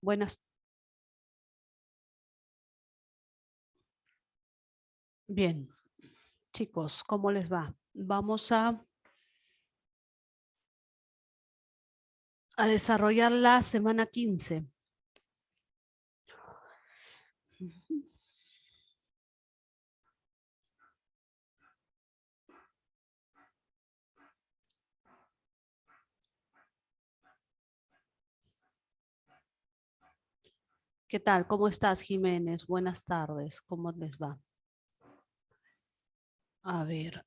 Buenas. Bien, chicos, ¿cómo les va? Vamos a desarrollar la semana 15. ¿Qué tal? ¿Cómo estás, Jiménez? Buenas tardes. ¿Cómo les va? A ver.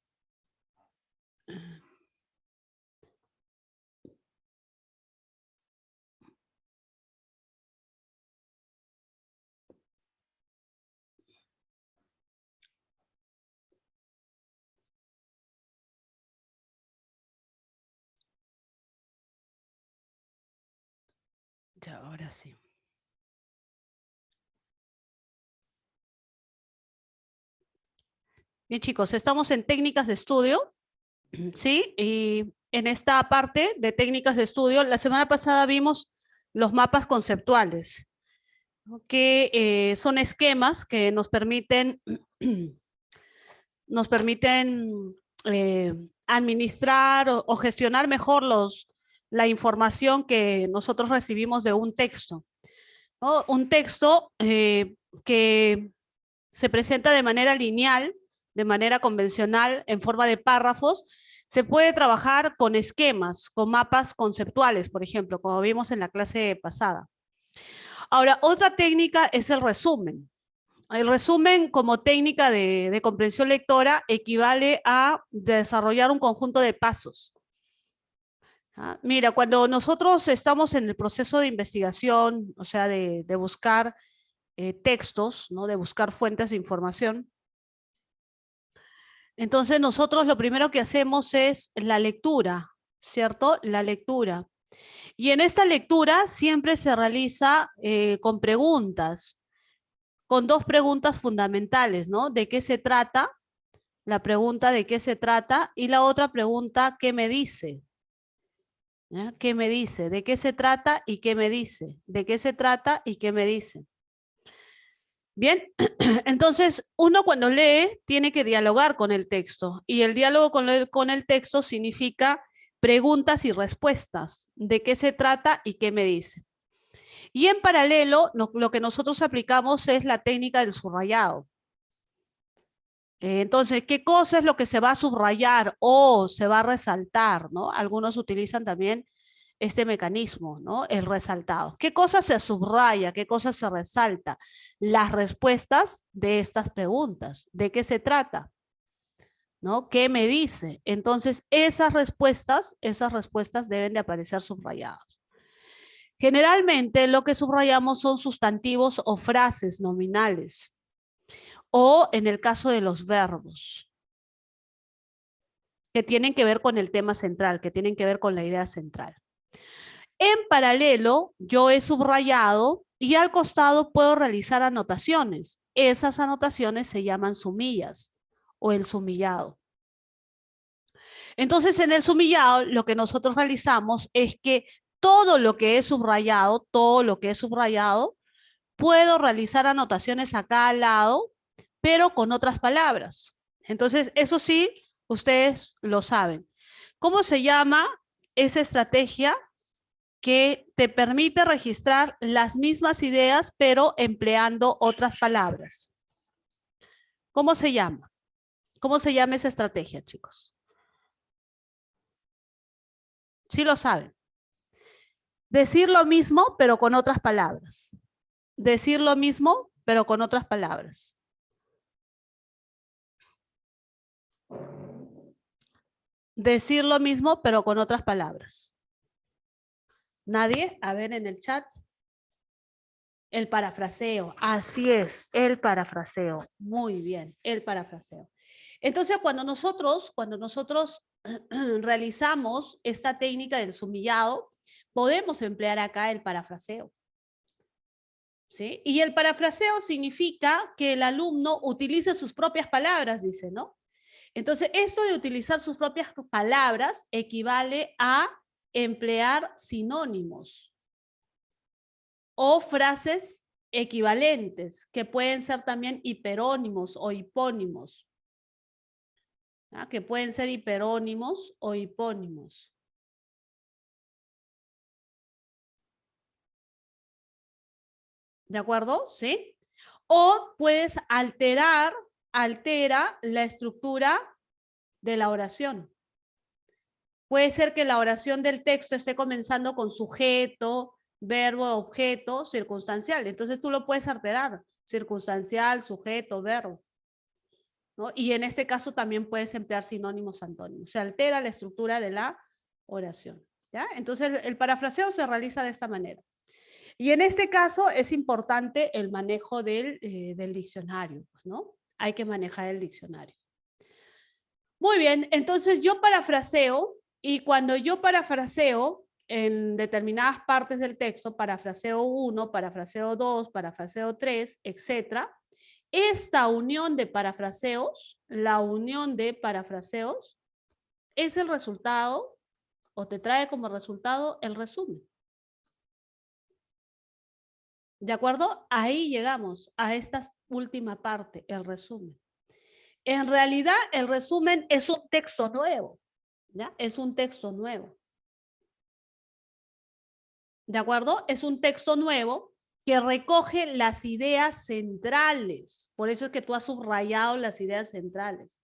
Ya, ahora sí. Bien, chicos, estamos en técnicas de estudio, ¿sí? Y en esta parte de técnicas de estudio, la semana pasada vimos los mapas conceptuales, ¿no? Que son esquemas que nos permiten administrar o gestionar mejor la información que nosotros recibimos de un texto, ¿no? Un texto que se presenta de manera lineal, de manera convencional, en forma de párrafos. Se puede trabajar con esquemas, con mapas conceptuales, por ejemplo, como vimos en la clase pasada. Ahora, otra técnica es el resumen. El resumen como técnica de comprensión lectora equivale a desarrollar un conjunto de pasos. ¿Ah? Mira, cuando nosotros estamos en el proceso de investigación, o sea, de buscar textos, ¿no? De buscar fuentes de información, entonces nosotros lo primero que hacemos es la lectura, ¿cierto? La lectura. Y en esta lectura siempre se realiza con preguntas, con dos preguntas fundamentales, ¿no? ¿De qué se trata? La pregunta de qué se trata y la otra pregunta, ¿qué me dice? ¿Ya? ¿Qué me dice? ¿De qué se trata y qué me dice? ¿De qué se trata y qué me dice? Bien, entonces uno cuando lee tiene que dialogar con el texto y el diálogo con el texto significa preguntas y respuestas. ¿De qué se trata y qué me dice? Y en paralelo, lo que nosotros aplicamos es la técnica del subrayado. Entonces, ¿qué cosa es lo que se va a subrayar o se va a resaltar, ¿no? Algunos utilizan también este mecanismo, ¿no? El resaltado. ¿Qué cosa se subraya? ¿Qué cosa se resalta? Las respuestas de estas preguntas. ¿De qué se trata? ¿No? ¿Qué me dice? Entonces, esas respuestas deben de aparecer subrayadas. Generalmente lo que subrayamos son sustantivos o frases nominales. O en el caso de los verbos, que tienen que ver con el tema central, que tienen que ver con la idea central. En paralelo, yo he subrayado y al costado puedo realizar anotaciones. Esas anotaciones se llaman sumillas o el sumillado. Entonces, en el sumillado, lo que nosotros realizamos es que todo lo que he subrayado, puedo realizar anotaciones acá al lado, pero con otras palabras. Entonces, eso sí, ustedes lo saben. ¿Cómo se llama esa estrategia que te permite registrar las mismas ideas, pero empleando otras palabras? ¿Cómo se llama? ¿Cómo se llama esa estrategia, chicos? Sí lo saben. Decir lo mismo, pero con otras palabras. Decir lo mismo, pero con otras palabras. Decir lo mismo, pero con otras palabras. ¿Nadie? A ver en el chat. El parafraseo, así es, el parafraseo. Muy bien, el parafraseo. Entonces, cuando nosotros realizamos esta técnica del sumillado, podemos emplear acá el parafraseo. ¿Sí? Y el parafraseo significa que el alumno utilice sus propias palabras, dice, ¿no? Entonces, esto de utilizar sus propias palabras equivale a emplear sinónimos. o frases equivalentes, que pueden ser también hiperónimos o hipónimos. ¿Ah? Que pueden ser hiperónimos o hipónimos. ¿De acuerdo? ¿Sí? O puedes altera la estructura de la oración. Puede ser que la oración del texto esté comenzando con sujeto, verbo, objeto, circunstancial. Entonces tú lo puedes alterar. Circunstancial, sujeto, verbo. ¿No? Y en este caso también puedes emplear sinónimos antónimos. Se altera la estructura de la oración. ¿Ya? Entonces el parafraseo se realiza de esta manera. Y en este caso es importante el manejo del diccionario, ¿no? Hay que manejar el diccionario. Muy bien, entonces yo parafraseo, y cuando yo parafraseo en determinadas partes del texto, parafraseo 1, parafraseo 2, parafraseo 3, etc., esta unión de parafraseos, la unión de parafraseos, es el resultado, o te trae como resultado el resumen. ¿De acuerdo? Ahí llegamos a esta última parte, el resumen. En realidad, el resumen es un texto nuevo, ¿ya? Es un texto nuevo. ¿De acuerdo? Es un texto nuevo que recoge las ideas centrales. Por eso es que tú has subrayado las ideas centrales.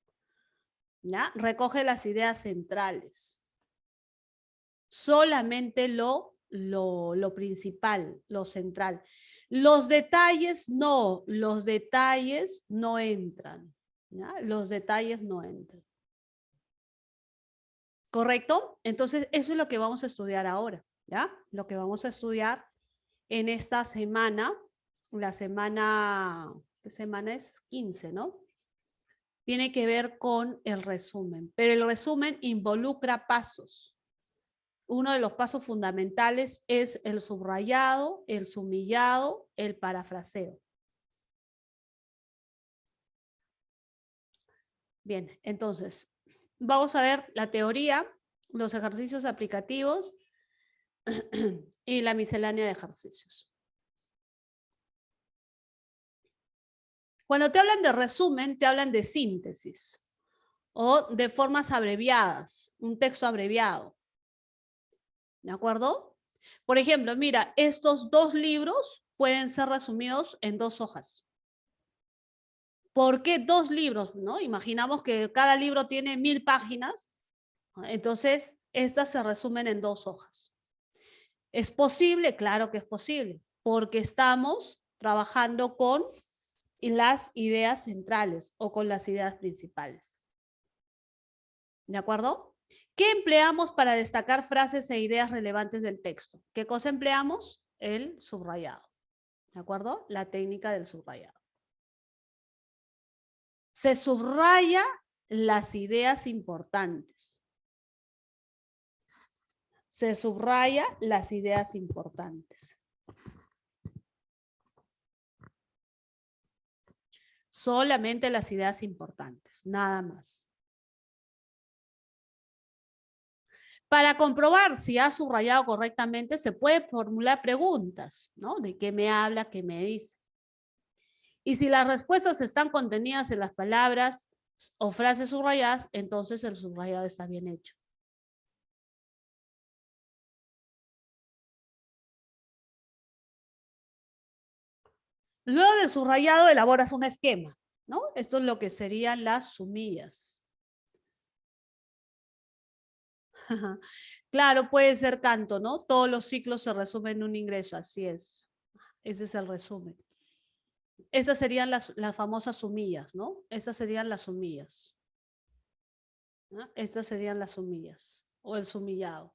¿Ya? Recoge las ideas centrales. Solamente lo principal, lo central. Los detalles no entran. ¿Ya? Los detalles no entran. ¿Correcto? Entonces, eso es lo que vamos a estudiar ahora, ¿ya? Lo que vamos a estudiar en esta semana, la semana, ¿qué semana es? 15, ¿no? Tiene que ver con el resumen, pero el resumen involucra pasos. Uno de los pasos fundamentales es el subrayado, el sumillado, el parafraseo. Bien, entonces, vamos a ver la teoría, los ejercicios aplicativos y la miscelánea de ejercicios. Cuando te hablan de resumen, te hablan de síntesis o de formas abreviadas, un texto abreviado. ¿De acuerdo? Por ejemplo, mira, estos 2 libros pueden ser resumidos en 2 hojas. ¿Por qué 2 libros? ¿No? Imaginamos que cada libro tiene 1000 páginas, entonces estas se resumen en 2 hojas. ¿Es posible? Claro que es posible, porque estamos trabajando con las ideas centrales o con las ideas principales. ¿De acuerdo? ¿Qué empleamos para destacar frases e ideas relevantes del texto? ¿Qué cosa empleamos? El subrayado. ¿De acuerdo? La técnica del subrayado. Se subraya las ideas importantes. Se subraya las ideas importantes. Solamente las ideas importantes, nada más. Para comprobar si ha subrayado correctamente, se puede formular preguntas, ¿no? ¿De qué me habla? ¿Qué me dice? Y si las respuestas están contenidas en las palabras o frases subrayadas, entonces el subrayado está bien hecho. Luego del subrayado elaboras un esquema, ¿no? Esto es lo que serían las sumillas. Claro, puede ser canto, ¿no? Todos los ciclos se resumen en un ingreso, así es. Ese es el resumen. Estas serían las famosas sumillas, ¿no? Estas serían las sumillas. ¿No? Estas serían las sumillas o el sumillado.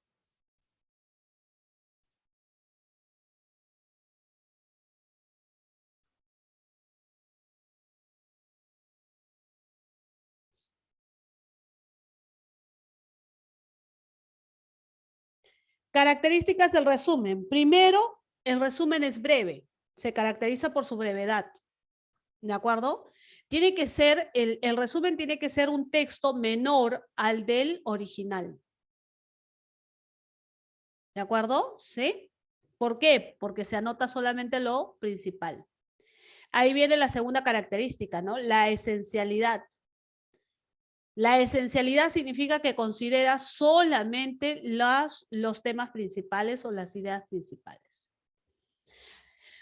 Características del resumen. Primero, el resumen es breve. Se caracteriza por su brevedad. ¿De acuerdo? Tiene que ser, el resumen tiene que ser un texto menor al del original. ¿De acuerdo? ¿Sí? ¿Por qué? Porque se anota solamente lo principal. Ahí viene la segunda característica, ¿no? La esencialidad. La esencialidad significa que considera solamente los temas principales o las ideas principales.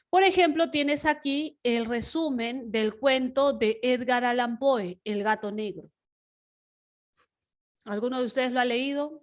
Por ejemplo, tienes aquí el resumen del cuento de Edgar Allan Poe, El gato negro. ¿Alguno de ustedes lo ha leído?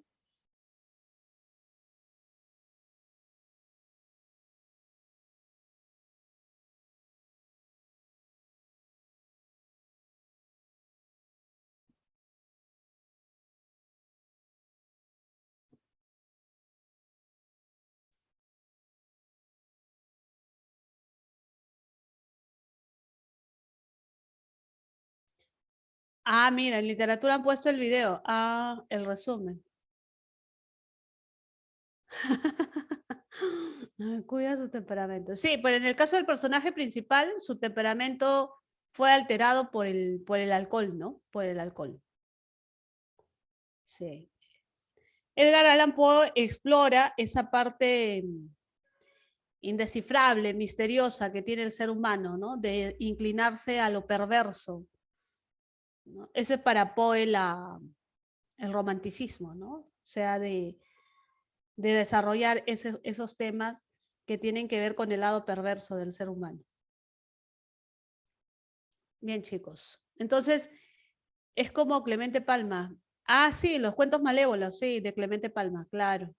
Ah, mira, en literatura han puesto el video. Ah, el resumen. Cuida su temperamento. Sí, pero en el caso del personaje principal, su temperamento fue alterado por el alcohol, ¿no? Por el alcohol. Sí. Edgar Allan Poe explora esa parte indescifrable, misteriosa que tiene el ser humano, ¿no? De inclinarse a lo perverso, ¿no? Eso es para Poe el romanticismo, ¿no? O sea, de desarrollar esos temas que tienen que ver con el lado perverso del ser humano. Bien, chicos. Entonces, es como Clemente Palma. Ah, sí, los cuentos malévolos, sí, de Clemente Palma, claro.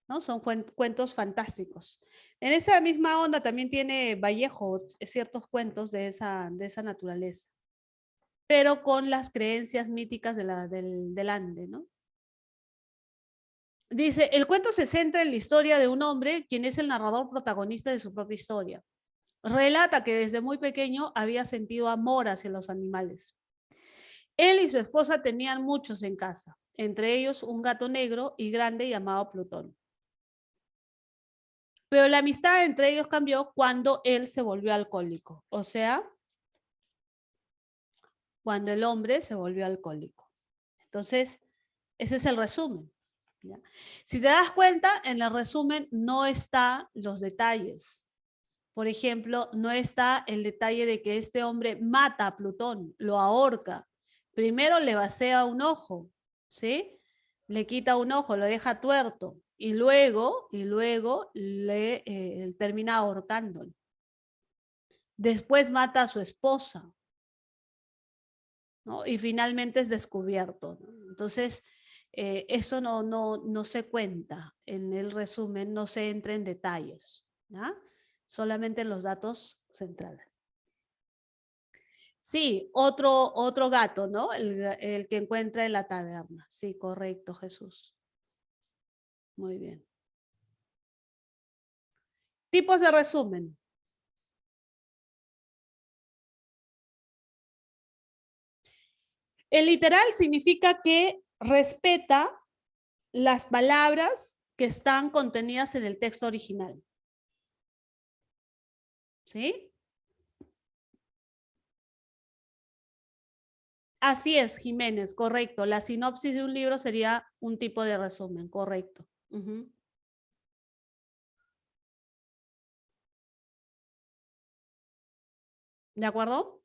¿No? Son cuentos fantásticos. En esa misma onda también tiene Vallejo ciertos cuentos de esa naturaleza, pero con las creencias míticas del Ande, ¿no? Dice, el cuento se centra en la historia de un hombre, quien es el narrador protagonista de su propia historia. Relata que desde muy pequeño había sentido amor hacia los animales. Él y su esposa tenían muchos en casa, entre ellos un gato negro y grande llamado Plutón. Pero la amistad entre ellos cambió cuando él se volvió alcohólico, o sea, cuando el hombre se volvió alcohólico. Entonces, ese es el resumen. ¿Ya? Si te das cuenta, en el resumen no están los detalles. Por ejemplo, no está el detalle de que este hombre mata a Plutón, lo ahorca. Primero le vacía un ojo, ¿sí? Le quita un ojo, lo deja tuerto y luego le termina ahorcándolo. Después mata a su esposa, ¿no? Y finalmente es descubierto, ¿no? Entonces, eso no se cuenta en el resumen, no se entra en detalles, ¿ya? Solamente en los datos centrales. Sí, otro gato, ¿no? El que encuentra en la taberna. Sí, correcto, Jesús. Muy bien. Tipos de resumen. El literal significa que respeta las palabras que están contenidas en el texto original. ¿Sí? Así es, Jiménez, correcto. La sinopsis de un libro sería un tipo de resumen, correcto. ¿De acuerdo?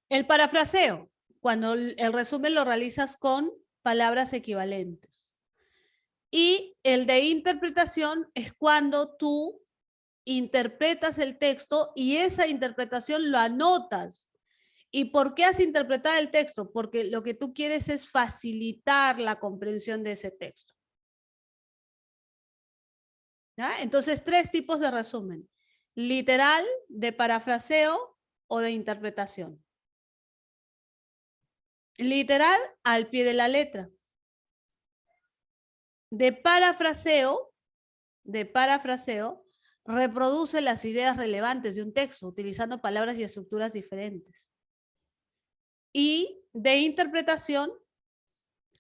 El parafraseo, cuando el resumen lo realizas con palabras equivalentes. Y el de interpretación es cuando tú interpretas el texto y esa interpretación lo anotas. ¿Y por qué has interpretado el texto? Porque lo que tú quieres es facilitar la comprensión de ese texto. ¿Ya? Entonces, tres tipos de resumen. Literal, de parafraseo o de interpretación. Literal, al pie de la letra. De parafraseo, reproduce las ideas relevantes de un texto utilizando palabras y estructuras diferentes. Y de interpretación,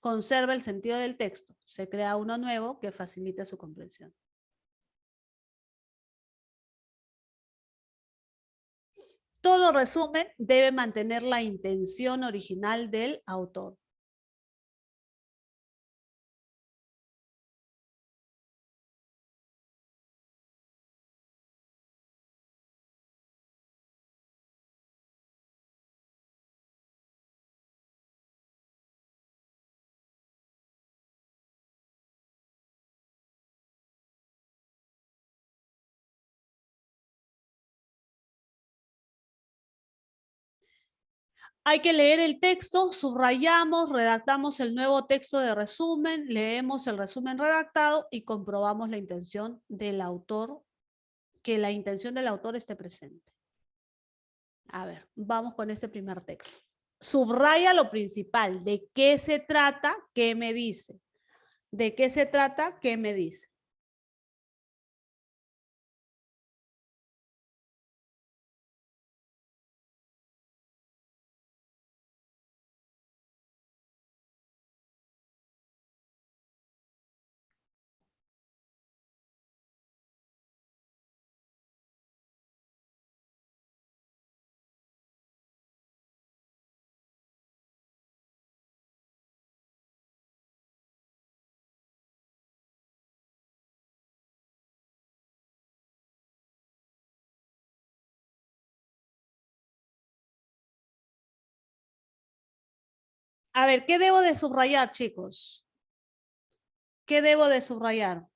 conserva el sentido del texto. Se crea uno nuevo que facilita su comprensión. Todo resumen debe mantener la intención original del autor. Hay que leer el texto, subrayamos, redactamos el nuevo texto de resumen, leemos el resumen redactado y comprobamos la intención del autor, que la intención del autor esté presente. A ver, vamos con este primer texto. Subraya lo principal. ¿De qué se trata? ¿Qué me dice? ¿De qué se trata? ¿Qué me dice? A ver, ¿qué debo de subrayar, chicos? ¿Qué debo de subrayar?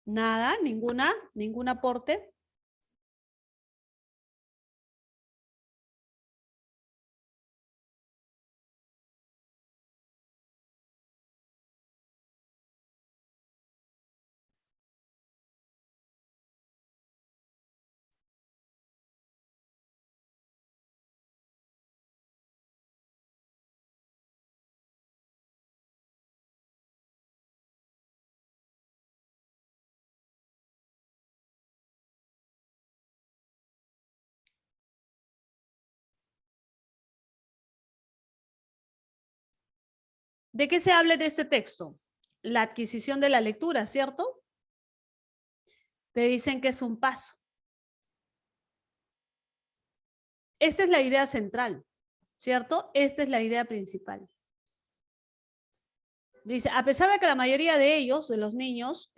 Nada, ningún aporte. ¿De qué se habla en este texto? La adquisición de la lectura, ¿cierto? Te dicen que es un paso. Esta es la idea central, ¿cierto? Esta es la idea principal. Dice, a pesar de que la mayoría de ellos, de los niños,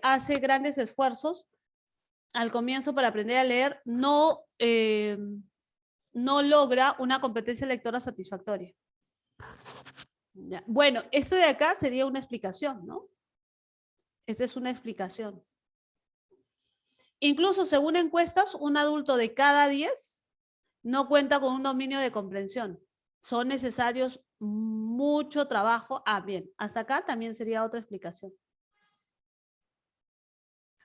hace grandes esfuerzos al comienzo para aprender a leer, no logra una competencia lectora satisfactoria. Ya. Bueno, esto de acá sería una explicación, ¿no? Esta es una explicación. Incluso según encuestas, un adulto de cada 10 no cuenta con un dominio de comprensión. Son necesarios mucho trabajo. Ah, bien, hasta acá también sería otra explicación.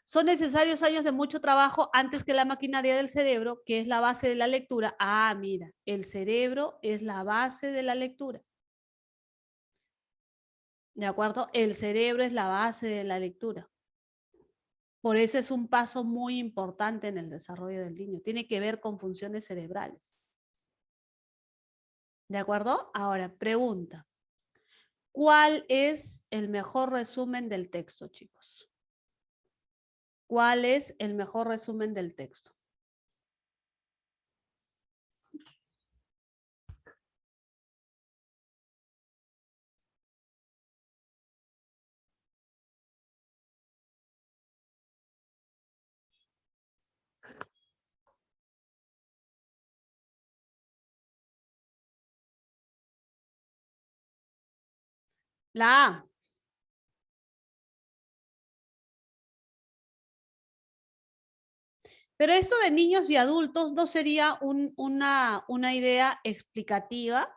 Son necesarios años de mucho trabajo antes que la maquinaria del cerebro, que es la base de la lectura. Ah, mira, el cerebro es la base de la lectura. ¿De acuerdo? El cerebro es la base de la lectura. Por eso es un paso muy importante en el desarrollo del niño. Tiene que ver con funciones cerebrales. ¿De acuerdo? Ahora, pregunta. ¿Cuál es el mejor resumen del texto, chicos? ¿Cuál es el mejor resumen del texto? La A. Pero esto de niños y adultos no sería una idea explicativa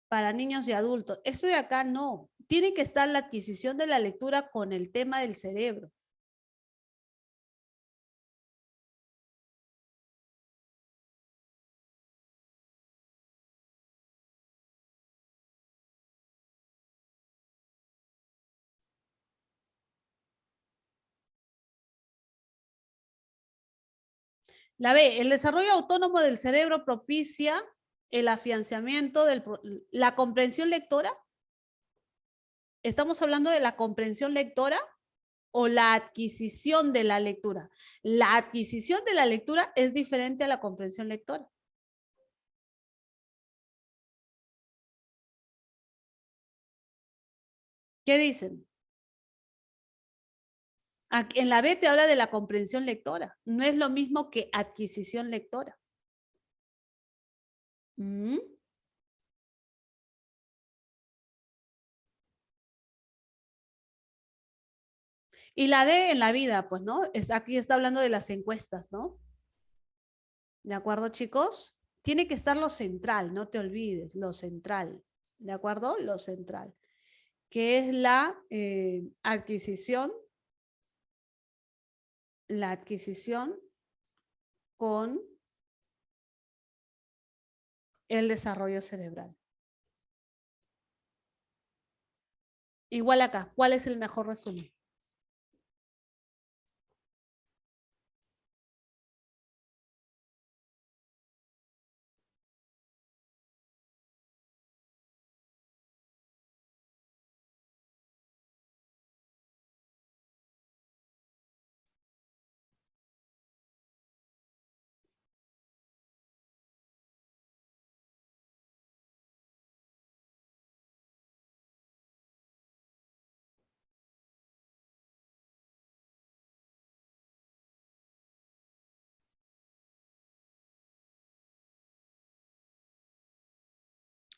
para niños y adultos. Esto de acá no. Tiene que estar la adquisición de la lectura con el tema del cerebro. La B, el desarrollo autónomo del cerebro propicia el afianzamiento de la comprensión lectora. ¿Estamos hablando de la comprensión lectora? o la adquisición de la lectura. La adquisición de la lectura es diferente a la comprensión lectora. ¿Qué dicen? En la B te habla de la comprensión lectora. No es lo mismo que adquisición lectora. ¿Mm? Y la D en la vida, pues, ¿no? Aquí está hablando de las encuestas, ¿no? ¿De acuerdo, chicos? Tiene que estar lo central, no te olvides, lo central. ¿De acuerdo? Lo central. Que es la adquisición con el desarrollo cerebral. Igual acá, ¿cuál es el mejor resumen?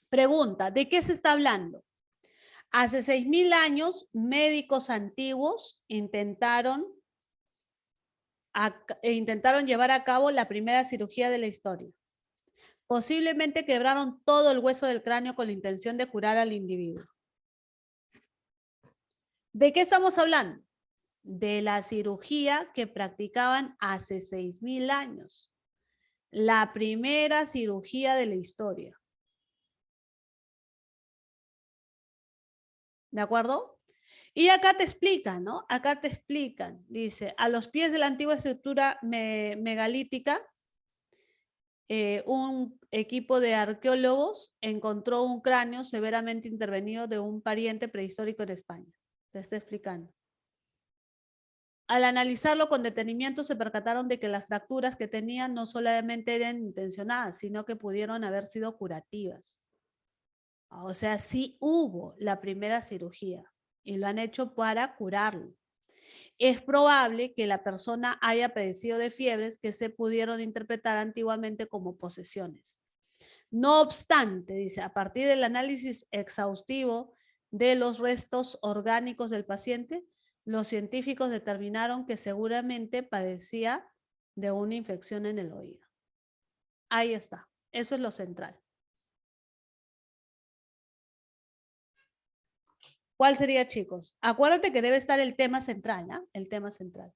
Pregunta, ¿de qué se está hablando? Hace 6.000 años, médicos antiguos intentaron llevar a cabo la primera cirugía de la historia. Posiblemente quebraron todo el hueso del cráneo con la intención de curar al individuo. ¿De qué estamos hablando? De la cirugía que practicaban hace 6.000 años. La primera cirugía de la historia. ¿De acuerdo? Y acá te explican, ¿no? Acá te explican. Dice, a los pies de la antigua estructura megalítica, un equipo de arqueólogos encontró un cráneo severamente intervenido de un pariente prehistórico en España. Te está explicando. Al analizarlo con detenimiento se percataron de que las fracturas que tenían no solamente eran intencionadas, sino que pudieron haber sido curativas. O sea, sí hubo la primera cirugía y lo han hecho para curarlo. Es probable que la persona haya padecido de fiebres que se pudieron interpretar antiguamente como posesiones. No obstante, dice, a partir del análisis exhaustivo de los restos orgánicos del paciente, los científicos determinaron que seguramente padecía de una infección en el oído. Ahí está. Eso es lo central. ¿Cuál sería, chicos? Acuérdate que debe estar el tema central, ¿no? El tema central.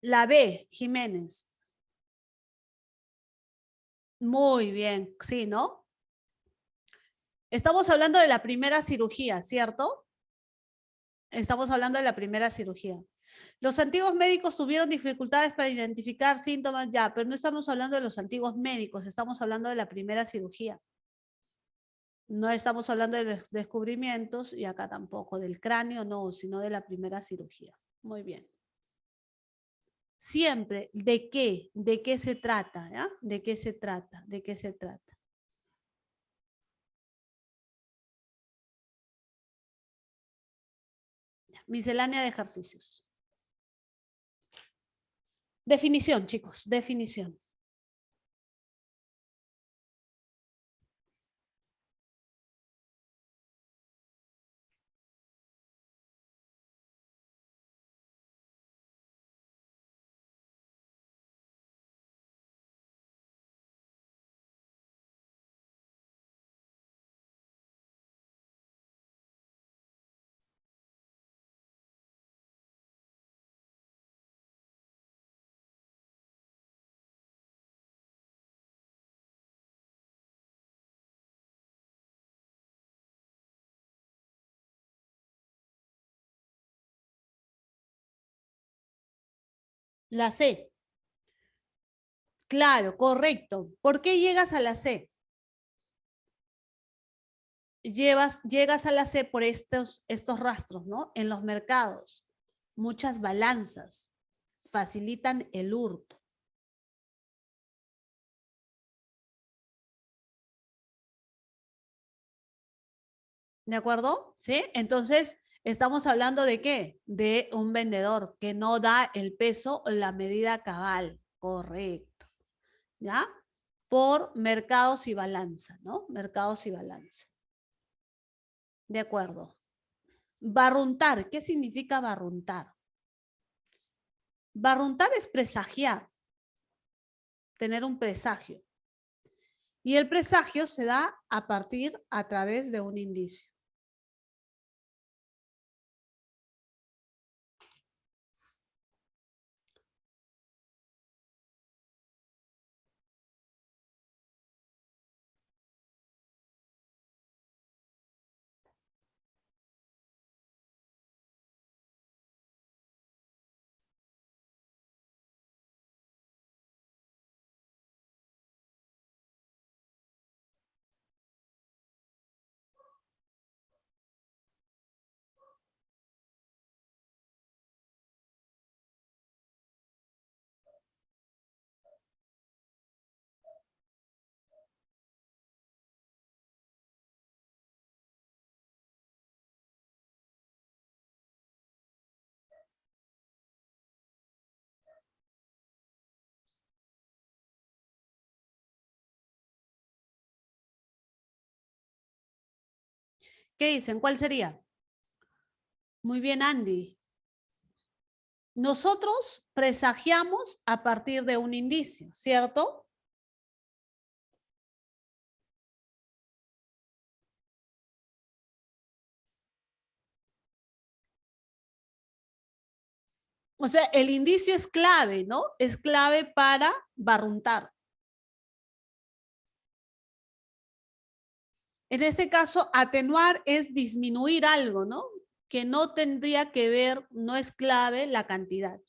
La B, Jiménez. Muy bien, sí, ¿no? Estamos hablando de la primera cirugía, ¿cierto? Estamos hablando de la primera cirugía. Los antiguos médicos tuvieron dificultades para identificar síntomas ya, pero no estamos hablando de los antiguos médicos, estamos hablando de la primera cirugía. No estamos hablando de los descubrimientos y acá tampoco, del cráneo no, sino de la primera cirugía. Muy bien. Siempre, ¿de qué? ¿De qué se trata? ¿Ya? ¿De qué se trata? ¿De qué se trata? Miscelánea de ejercicios. Definición, chicos, definición. La C. Claro, correcto. ¿Por qué llegas a la C? Llegas a la C por estos rastros, ¿no? En los mercados, muchas balanzas facilitan el hurto. ¿De acuerdo? ¿Sí? Entonces, estamos hablando de qué? De un vendedor que no da el peso o la medida cabal. Correcto. ¿Ya? Por mercados y balanza, ¿no? Mercados y balanza. De acuerdo. Barruntar. ¿Qué significa barruntar? Barruntar es presagiar, tener un presagio. Y el presagio se da a través de un indicio. ¿Qué dicen? ¿Cuál sería? Muy bien, Andy. Nosotros presagiamos a partir de un indicio, ¿cierto? O sea, el indicio es clave, ¿no? Es clave para barruntar. En ese caso, atenuar es disminuir algo, ¿no? Que no tendría que ver, no es clave la cantidad.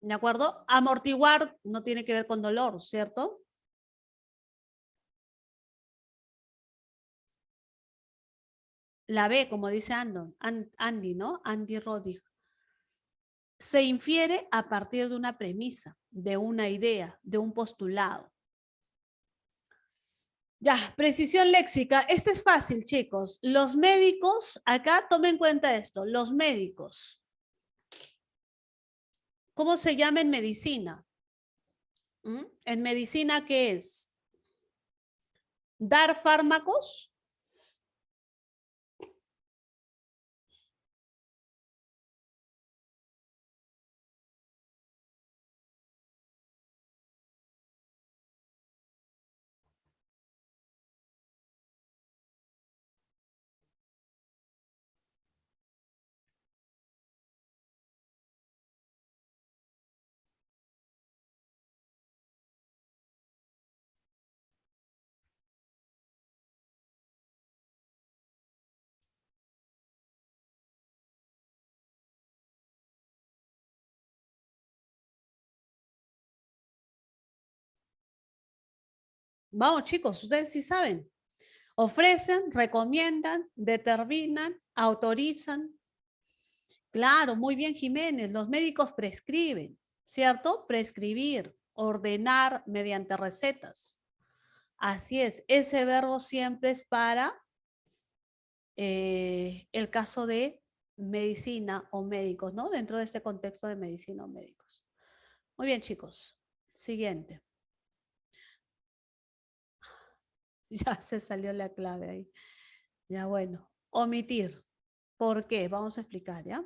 ¿De acuerdo? Amortiguar no tiene que ver con dolor, ¿cierto? La B, como dice Andy, ¿no? Andy Roddick. Se infiere a partir de una premisa, de una idea, de un postulado. Ya, precisión léxica. Este es fácil, chicos. Los médicos, acá tomen en cuenta esto, los médicos. ¿Cómo se llama en medicina? ¿En medicina qué es? ¿Dar fármacos? Vamos, chicos, ustedes sí saben. Ofrecen, recomiendan, determinan, autorizan. Claro, muy bien, Jiménez. Los médicos prescriben, ¿cierto? Prescribir, ordenar mediante recetas. Así es, ese verbo siempre es para el caso de medicina o médicos, ¿no? Dentro de este contexto de medicina o médicos. Muy bien, chicos. Siguiente. Ya se salió la clave ahí. Ya bueno. Omitir. ¿Por qué? Vamos a explicar, ¿ya?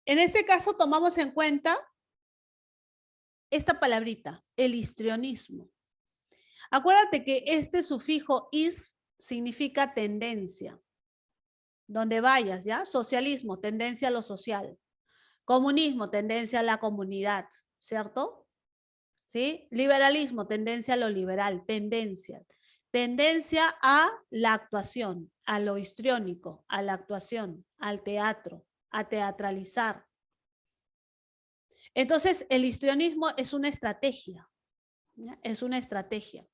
En este caso tomamos en cuenta esta palabrita, el histrionismo. Acuérdate que este sufijo is significa tendencia. Donde vayas, ¿ya? Socialismo, tendencia a lo social. Comunismo, tendencia a la comunidad, ¿cierto? ¿Sí? Liberalismo, tendencia a lo liberal, tendencia. Tendencia a la actuación, a lo histriónico, a la actuación, al teatro, a teatralizar. Entonces, el histrionismo es una estrategia, ¿ya? Es una estrategia.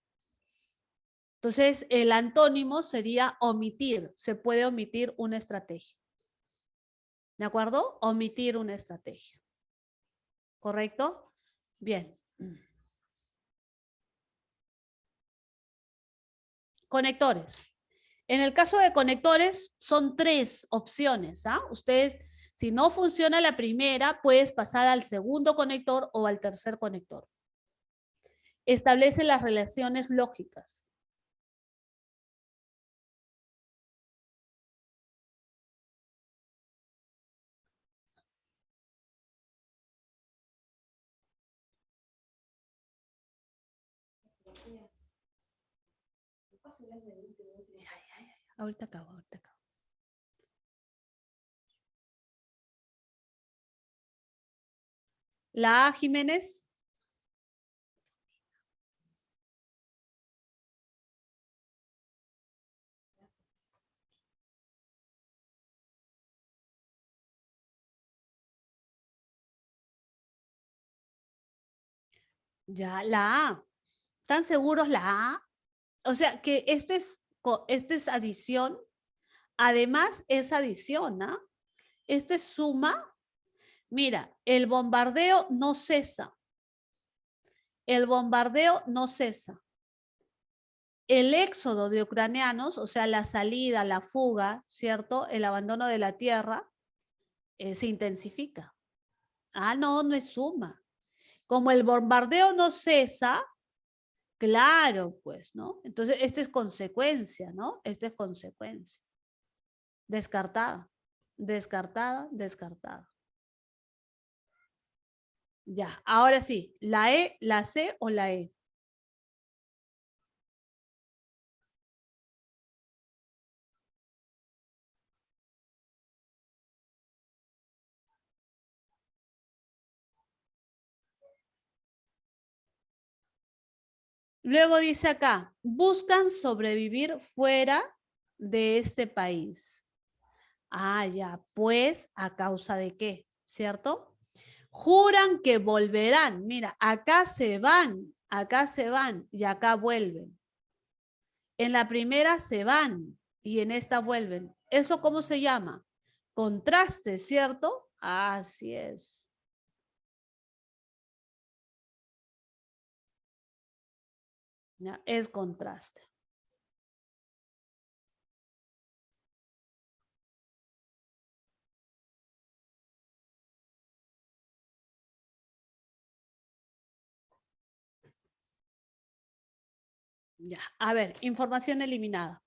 Entonces, el antónimo sería omitir. Se puede omitir una estrategia. ¿De acuerdo? Omitir una estrategia. ¿Correcto? Bien. Conectores. En el caso de conectores, son 3 opciones. ¿Ah? Ustedes, si no funciona la primera, puedes pasar al segundo conector o al tercer conector. Establece las relaciones lógicas. Ahorita acabo, ahorita acabo. La A, Jiménez. Ya, la A. ¿Están seguros la A? O sea, que esto es adición. Además, es adición, ¿ah? Esto es suma. Mira, el bombardeo no cesa. El bombardeo no cesa. El éxodo de ucranianos, o sea, la salida, la fuga, ¿cierto? El abandono de la tierra, se intensifica. Ah, no, no es suma. Como el bombardeo no cesa, claro, pues, ¿no? Entonces, esta es consecuencia, ¿no? Esta es consecuencia. Descartada, descartada, descartada. Ya, ahora sí, la E, la C o la E. Luego dice acá, buscan sobrevivir fuera de este país. Ah, ya, pues, ¿a causa de qué? ¿Cierto? Juran que volverán. Mira, acá se van y acá vuelven. En la primera se van y en esta vuelven. ¿Eso cómo se llama? Contraste, ¿cierto? Así es. ¿Ya? Es contraste. Ya, a ver, información eliminada.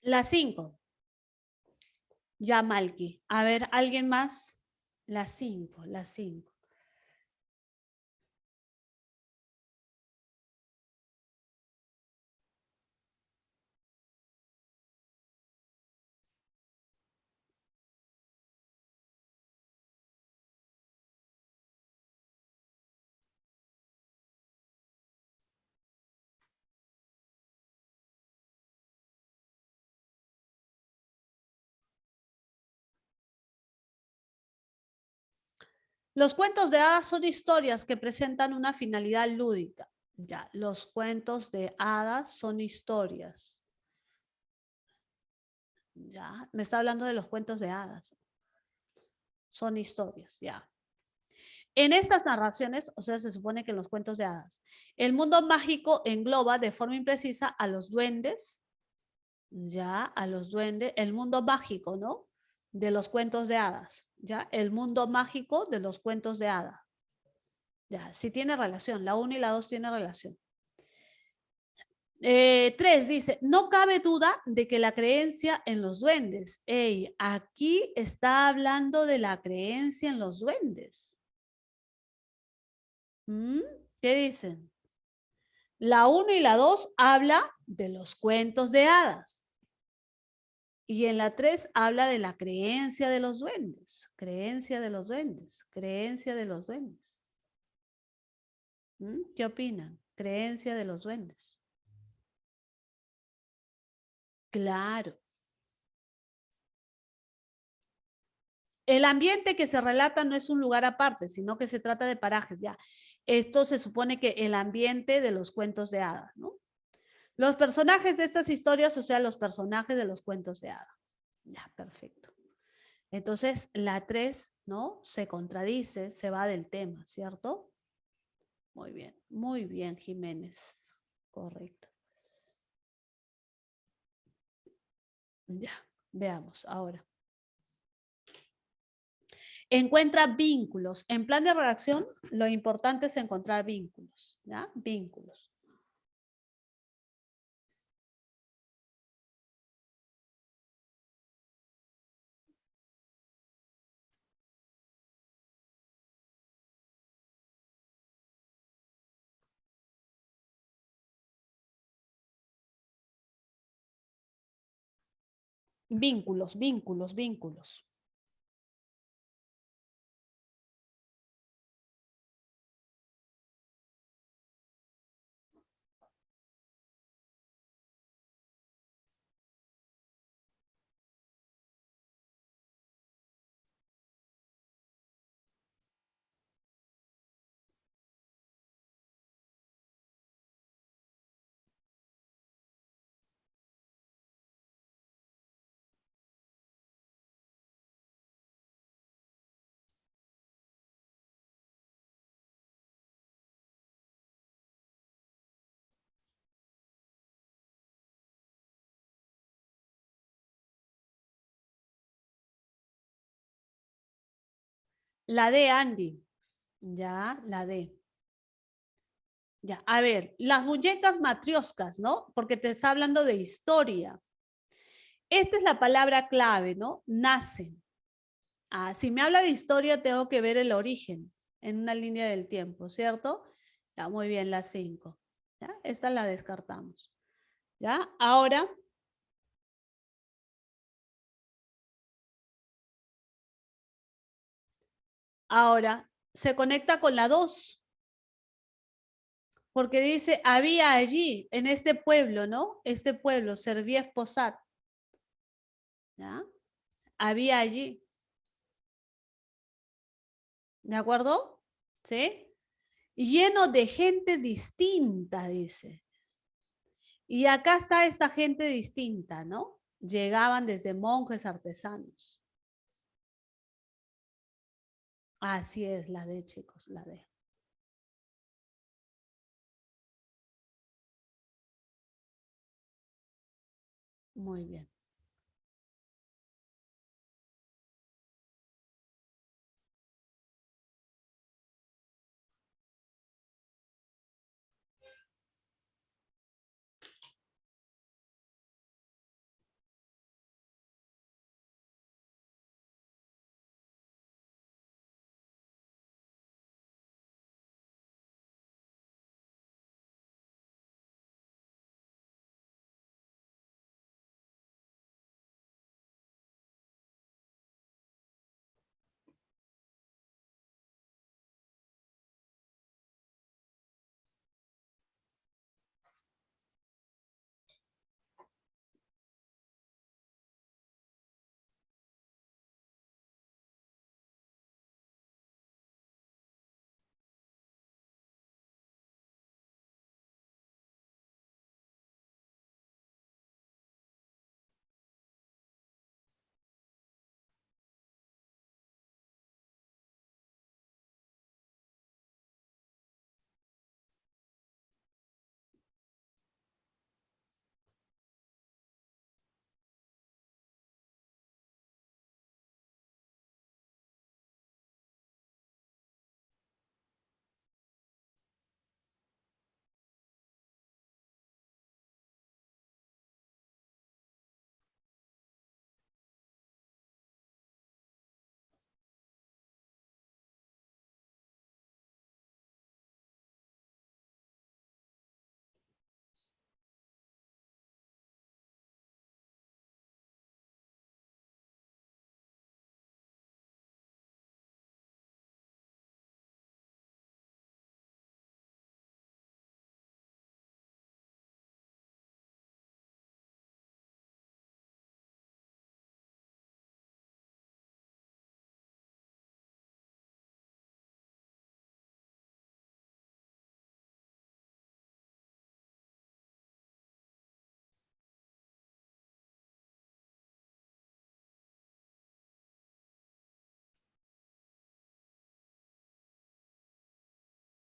La 5. Ya, Malki. A ver, ¿alguien más? La 5, la 5. Los cuentos de hadas son historias que presentan una finalidad lúdica. Ya, los cuentos de hadas son historias. Ya, me está hablando de los cuentos de hadas. Son historias, ya. En estas narraciones, o sea, se supone que en los cuentos de hadas, el mundo mágico engloba de forma imprecisa a los duendes, ya, a los duendes, el mundo mágico, ¿no? De los cuentos de hadas, ya, el mundo mágico de los cuentos de hadas. Ya, sí tiene relación, la 1 y la 2 tiene relación. 3 dice, no cabe duda de que la creencia en los duendes. Ey, aquí está hablando de la creencia en los duendes. ¿Mm? ¿Qué dicen? La 1 y la 2 habla de los cuentos de hadas. Y en la 3 habla de la creencia de los duendes. Creencia de los duendes. Creencia de los duendes. ¿Mm? ¿Qué opinan? Creencia de los duendes. Claro. El ambiente que se relata no es un lugar aparte, sino que se trata de parajes, ya. Esto se supone que el ambiente de los cuentos de hadas, ¿no? Los personajes de estas historias, o sea, los personajes de los cuentos de hadas. Ya, perfecto. Entonces, la 3, ¿no? Se contradice, se va del tema, ¿cierto? muy bien, Jiménez. Correcto. Ya, veamos ahora. Encuentra vínculos. En plan de redacción, lo importante es encontrar vínculos, ¿ya? Vínculos. Vínculos, vínculos, vínculos. La D, Andy. Ya, la D. Ya, a ver, las muñecas matrioscas, ¿no? Porque te está hablando de historia. Esta es la palabra clave, ¿no? Nacen. Ah, si me habla de historia, tengo que ver el origen en una línea del tiempo, ¿cierto? Ya, muy bien, la 5. ¿Ya? Esta la descartamos. ¿Ya? Ahora, se conecta con la 2, porque dice, había allí, en este pueblo, ¿no? Este pueblo, Serviez Posad, ¿ya? Había allí, ¿de acuerdo? ¿Sí? Lleno de gente distinta, dice. Y acá está esta gente distinta, ¿no? Llegaban desde monjes artesanos. Así es, la D, chicos, la D. Muy bien.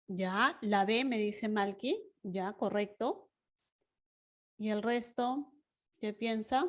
Ya, la B me dice Malky. Ya, correcto. ¿Y el resto? ¿Qué piensa?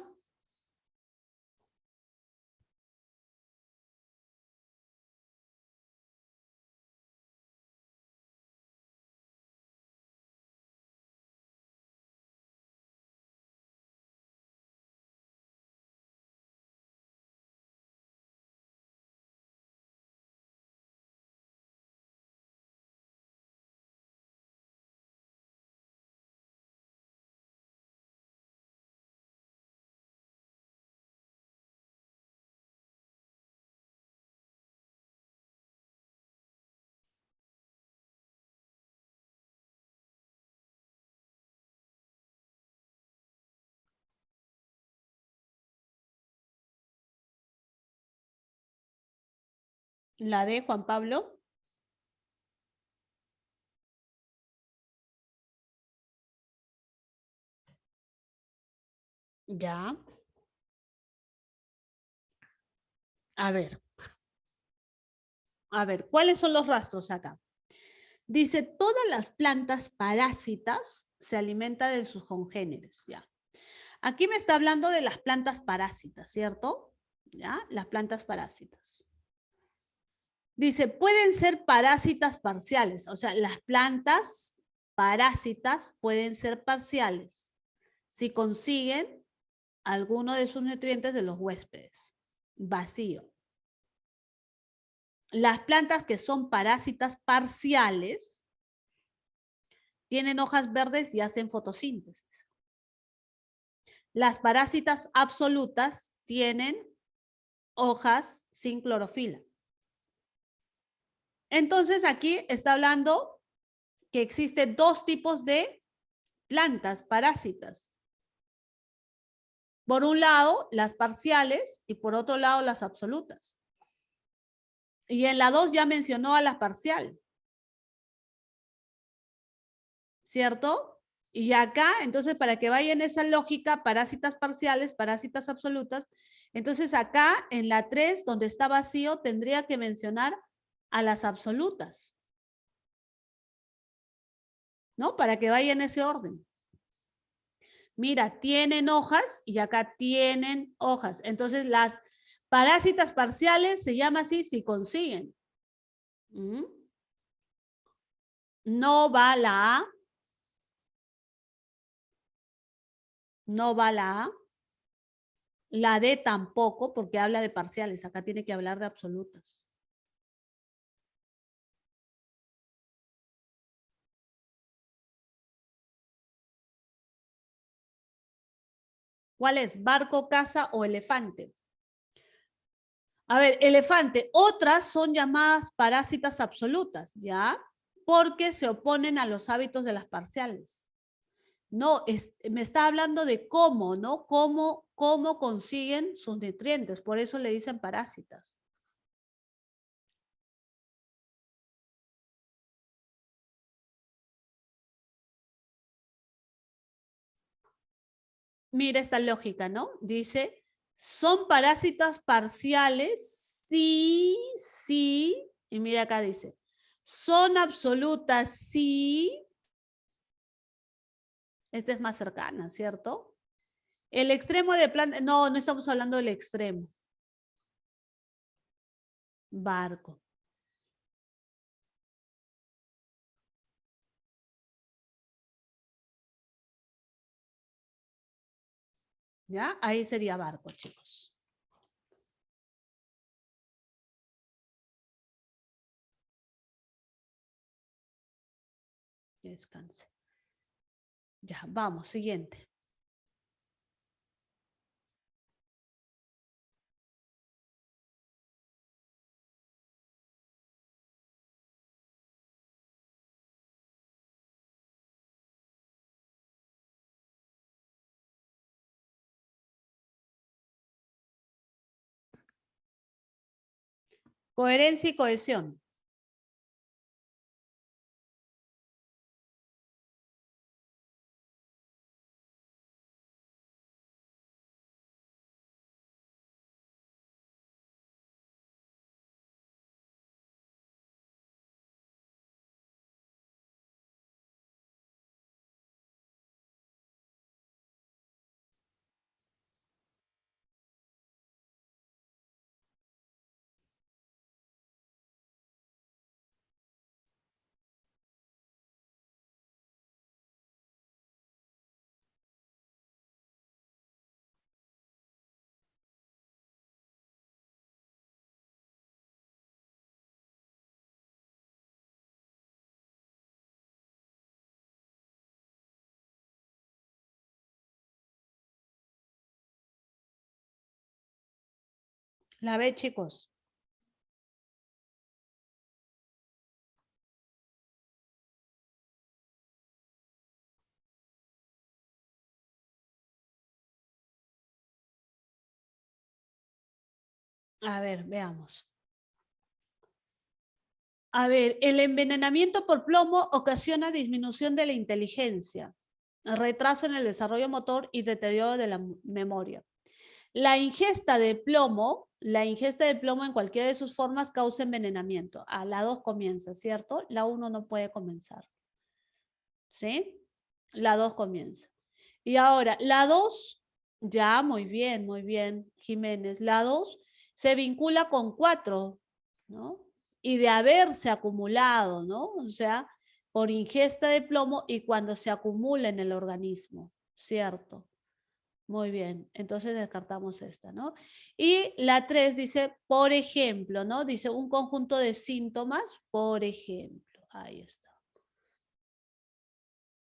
La D, Juan Pablo. Ya. A ver. A ver, ¿cuáles son los rastros acá? Dice, todas las plantas parásitas se alimentan de sus congéneres, ya. Aquí me está hablando de las plantas parásitas, ¿cierto? ¿Ya? Las plantas parásitas. Dice, pueden ser parásitas parciales, o sea, las plantas parásitas pueden ser parciales si consiguen alguno de sus nutrientes de los huéspedes. Vacío. Las plantas que son parásitas parciales tienen hojas verdes y hacen fotosíntesis. Las parásitas absolutas tienen hojas sin clorofila. Entonces aquí está hablando que existen dos tipos de plantas parásitas. Por un lado, las parciales y por otro lado, las absolutas. Y en la 2 ya mencionó a la parcial, ¿cierto? Y acá, entonces, para que vaya en esa lógica, parásitas parciales, parásitas absolutas, entonces acá en la 3, donde está vacío, tendría que mencionar a las absolutas, ¿no? Para que vaya en ese orden. Mira, tienen hojas y acá tienen hojas. Entonces, las parásitas parciales se llama así si consiguen. No va la A. No va la A. La D tampoco, porque habla de parciales. Acá tiene que hablar de absolutas. ¿Cuál es? ¿Barco, casa o elefante? A ver, elefante. Otras son llamadas parásitas absolutas, ¿ya? Porque se oponen a los hábitos de las parciales. No, me está hablando de cómo, ¿no? Cómo consiguen sus nutrientes. Por eso le dicen parásitas. Mira esta lógica, ¿no? Dice, son parásitas parciales, sí, sí. Y mira acá dice, son absolutas, sí. Esta es más cercana, ¿cierto? El extremo de planta, no, no estamos hablando del extremo. Barco. ¿Ya? Ahí sería barco, chicos. Que descanse. Ya, vamos, siguiente. Coherencia y cohesión. La B, chicos. A ver, veamos. A ver, el envenenamiento por plomo ocasiona disminución de la inteligencia, retraso en el desarrollo motor y deterioro de la memoria. La ingesta de plomo en cualquiera de sus formas causa envenenamiento. A la 2 comienza, ¿cierto? La 1 no puede comenzar. ¿Sí? La 2 comienza. Y ahora, la 2, ya, muy bien, Jiménez. La 2 se vincula con 4, ¿no? Y de haberse acumulado, ¿no? O sea, por ingesta de plomo y cuando se acumula en el organismo, ¿cierto? Muy bien, entonces descartamos esta, ¿no? Y la 3 dice, por ejemplo, ¿no? Dice un conjunto de síntomas, por ejemplo. Ahí está.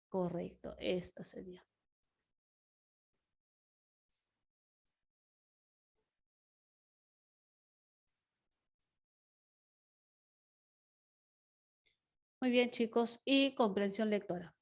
Correcto, esta sería. Muy bien, chicos. Y comprensión lectora.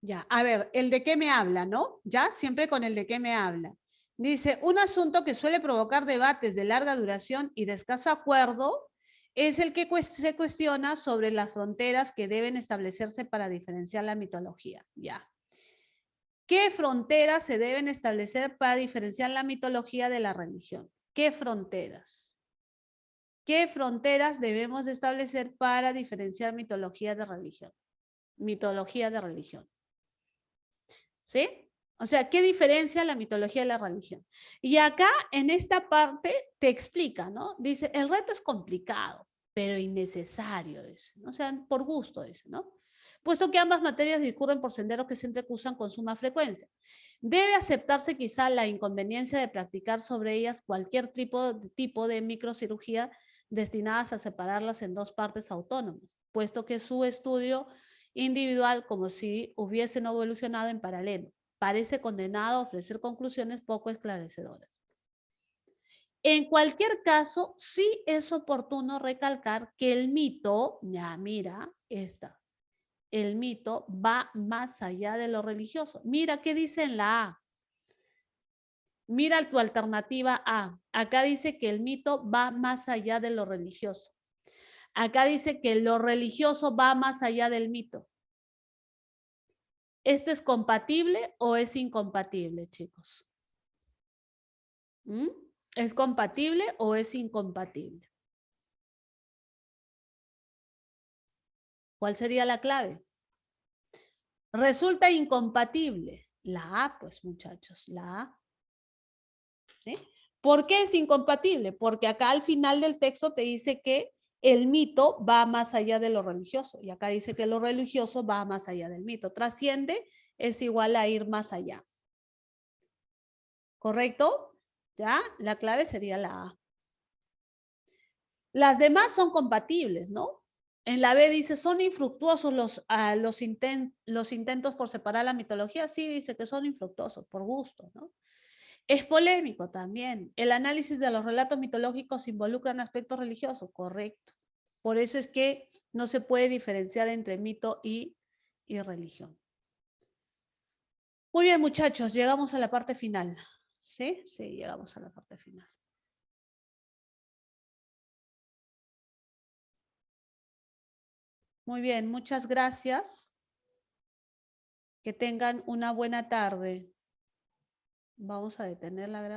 Ya, a ver, el de qué me habla, ¿no? Ya, siempre con el de qué me habla. Dice, un asunto que suele provocar debates de larga duración y de escaso acuerdo es el que se cuestiona sobre las fronteras que deben establecerse para diferenciar la mitología. Ya. ¿Qué fronteras se deben establecer para diferenciar la mitología de la religión? ¿Qué fronteras? ¿Qué fronteras debemos de establecer para diferenciar mitología de religión? Mitología de religión. ¿Sí? O sea, ¿qué diferencia la mitología de la religión? Y acá, en esta parte, te explica, ¿no? Dice, el reto es complicado, pero innecesario, dice, ¿no? O sea, por gusto, dice, ¿no? Puesto que ambas materias discurren por senderos que se entrecruzan con suma frecuencia. Debe aceptarse quizá la inconveniencia de practicar sobre ellas cualquier tipo de microcirugía destinadas a separarlas en dos partes autónomas, puesto que su estudio individual, como si hubiesen evolucionado en paralelo, parece condenado a ofrecer conclusiones poco esclarecedoras. En cualquier caso, sí es oportuno recalcar que el mito, ya mira, el mito va más allá de lo religioso. Mira qué dice en la A. Mira tu alternativa A. Acá dice que el mito va más allá de lo religioso. Acá dice que lo religioso va más allá del mito. ¿Esto es compatible o es incompatible, chicos? ¿Mm? ¿Es compatible o es incompatible? ¿Cuál sería la clave? Resulta incompatible. La A, pues muchachos, la A. ¿Sí? ¿Por qué es incompatible? Porque acá al final del texto te dice que el mito va más allá de lo religioso. Y acá dice que lo religioso va más allá del mito. Trasciende es igual a ir más allá. ¿Correcto? ¿Ya? La clave sería la A. Las demás son compatibles, ¿no? En la B dice, ¿son infructuosos los intentos por separar la mitología? Sí, dice que son infructuosos, por gusto, ¿no? Es polémico también. El análisis de los relatos mitológicos involucran aspectos religiosos, correcto. Por eso es que no se puede diferenciar entre mito y religión. Muy bien, muchachos, llegamos a la parte final. ¿Sí? Sí, llegamos a la parte final. Muy bien, muchas gracias. Que tengan una buena tarde. Vamos a detener la grabación.